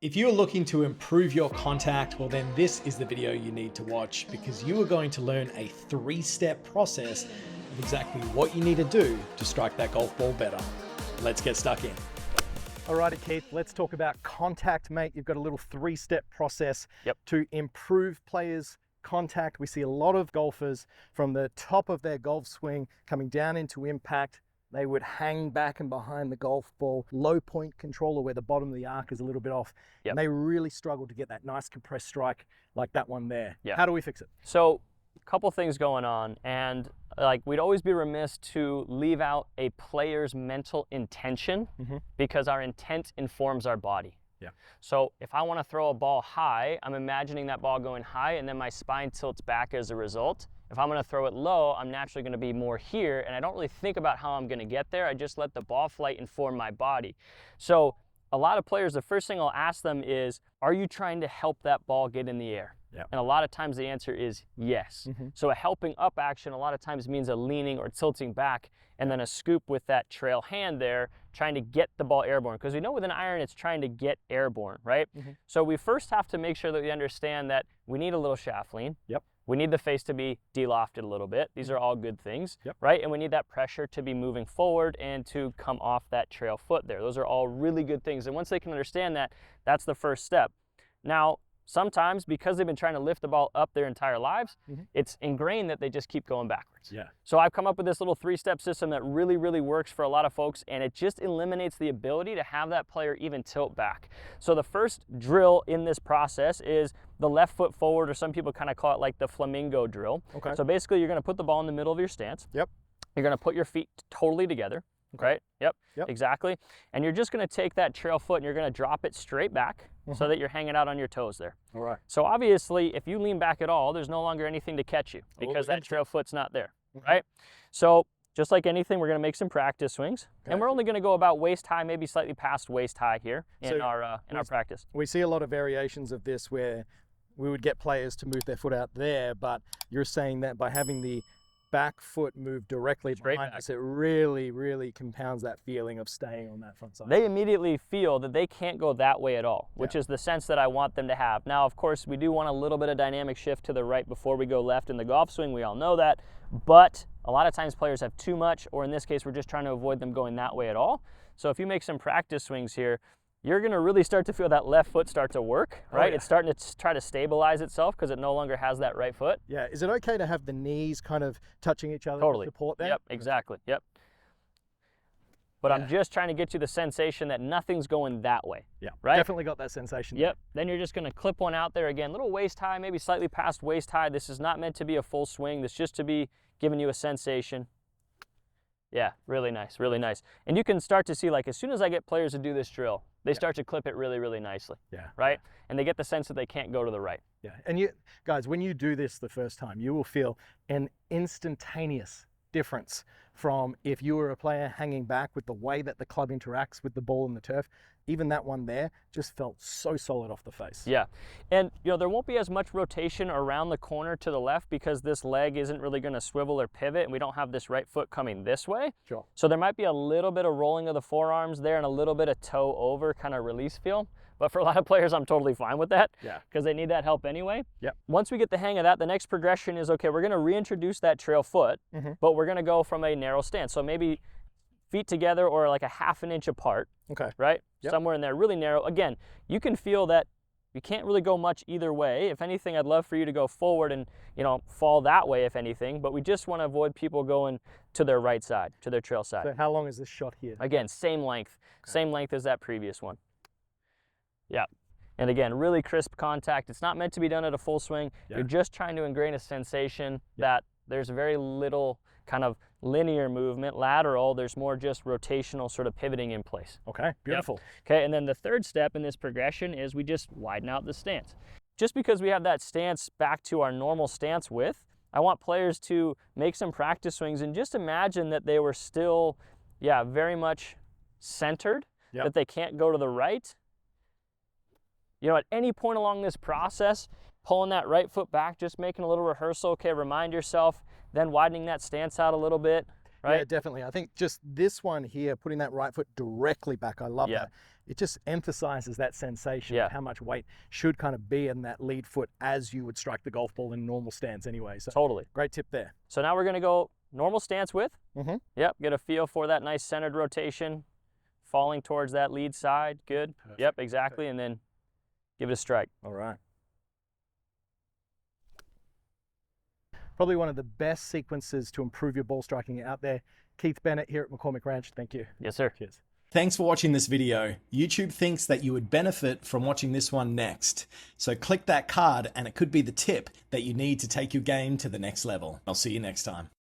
If you're looking to improve your contact, well then this is the video you need to watch, because you are going to learn a 3-step process of exactly what you need to do to strike that golf ball better. Let's get stuck in. Alrighty, Keith, let's talk about contact, mate. You've got a little 3-step process to improve players' contact. We see a lot of golfers from the top of their golf swing coming down into impact. They would hang back and behind the golf ball, low point controller where the bottom of the arc is a little bit off. And they really struggle to get that nice compressed strike like that one there. How do we fix it? So a couple things going on, and like we'd always be remiss to leave out a player's mental intention because our intent informs our body. So if I want to throw a ball high, I'm imagining that ball going high and then my spine tilts back as a result. If I'm going to throw it low, I'm naturally going to be more here, and I don't really think about how I'm going to get there. I just let the ball flight inform my body. So a lot of players, the first thing I'll ask them is, are you trying to help that ball get in the air? And a lot of times the answer is yes. So a helping up action a lot of times means a leaning or tilting back, and then a scoop with that trail hand there, trying to get the ball airborne. Because we know with an iron, it's trying to get airborne, right? So we first have to make sure that we understand that we need a little shaft lean. We need the face to be de-lofted a little bit. These are all good things, right? And we need that pressure to be moving forward and to come off that trail foot there. Those are all really good things. And once they can understand that, that's the first step. Now, sometimes because they've been trying to lift the ball up their entire lives, it's ingrained that they just keep going backwards. So I've come up with this little 3-step system that really, really works for a lot of folks, and it just eliminates the ability to have that player even tilt back. So the first drill in this process is the left foot forward, or some people kind of call it like the Flamingo drill. So basically you're going to put the ball in the middle of your stance. You're going to put your feet totally together. Right? Exactly. And you're just going to take that trail foot and you're going to drop it straight back so that you're hanging out on your toes there. So obviously, if you lean back at all, there's no longer anything to catch you because that trail foot's not there, right? So just like anything, we're going to make some practice swings, and we're only going to go about waist high, maybe slightly past waist high here in our practice. We see a lot of variations of this where we would get players to move their foot out there, but you're saying that by having the back foot move directly behind us, it really, really compounds that feeling of staying on that front side. They immediately feel that they can't go that way at all, which is the sense that I want them to have. Now, of course, we do want a little bit of dynamic shift to the right before we go left in the golf swing. We all know that, but a lot of times players have too much, or in this case, we're just trying to avoid them going that way at all. So if you make some practice swings here, you're going to really start to feel that left foot start to work, right? It's starting to try to stabilize itself because it no longer has that right foot. Is it okay to have the knees kind of touching each other to support that? Exactly. But I'm just trying to get you the sensation that nothing's going that way. Right? Definitely got that sensation. Then you're just going to clip one out there again, little waist high, maybe slightly past waist high. This is not meant to be a full swing. This is just to be giving you a sensation. Really nice, really nice. And you can start to see, like, as soon as I get players to do this drill, they start to clip it really, really nicely. Right? And they get the sense that they can't go to the right. And you guys, when you do this the first time, you will feel an instantaneous difference from if you were a player hanging back with the way that the club interacts with the ball and the turf. Even that one there just felt so solid off the face. And you know, there won't be as much rotation around the corner to the left because this leg isn't really going to swivel or pivot, and we don't have this right foot coming this way. So there might be a little bit of rolling of the forearms there and a little bit of toe over kind of release feel. But for a lot of players, I'm totally fine with that because they need that help anyway. Once we get the hang of that, the next progression is, okay, we're going to reintroduce that trail foot, but we're going to go from a narrow stance. So maybe feet together or like a ½ inch apart, right? Somewhere in there, really narrow. Again, you can feel that you can't really go much either way. If anything, I'd love for you to go forward and, you know, fall that way if anything, but we just want to avoid people going to their right side, to their trail side. So how long is this shot here? Again, same length as that previous one. And again, really crisp contact. It's not meant to be done at a full swing. You're just trying to ingrain a sensation that there's very little kind of linear movement, lateral. There's more just rotational sort of pivoting in place. Beautiful. Okay, and then the third step in this progression is we just widen out the stance. Just because we have that stance back to our normal stance width, I want players to make some practice swings and just imagine that they were still, very much centered, that they can't go to the right. You know, at any point along this process, pulling that right foot back, just making a little rehearsal. Okay, remind yourself, then widening that stance out a little bit. right? Yeah, definitely. I think just this one here, putting that right foot directly back, I love that. It just emphasizes that sensation of how much weight should kind of be in that lead foot as you would strike the golf ball in normal stance anyway. So totally. Great tip there. So now we're going to go normal stance with. Yep, get a feel for that nice centered rotation, falling towards that lead side. Good. Perfect. Yep, exactly. And then give it a strike. All right. Probably one of the best sequences to improve your ball striking out there. Keith Bennett here at McCormick Ranch. Thank you. Yes, sir. Cheers. Thanks for watching this video. YouTube thinks that you would benefit from watching this one next. So click that card and it could be the tip that you need to take your game to the next level. I'll see you next time.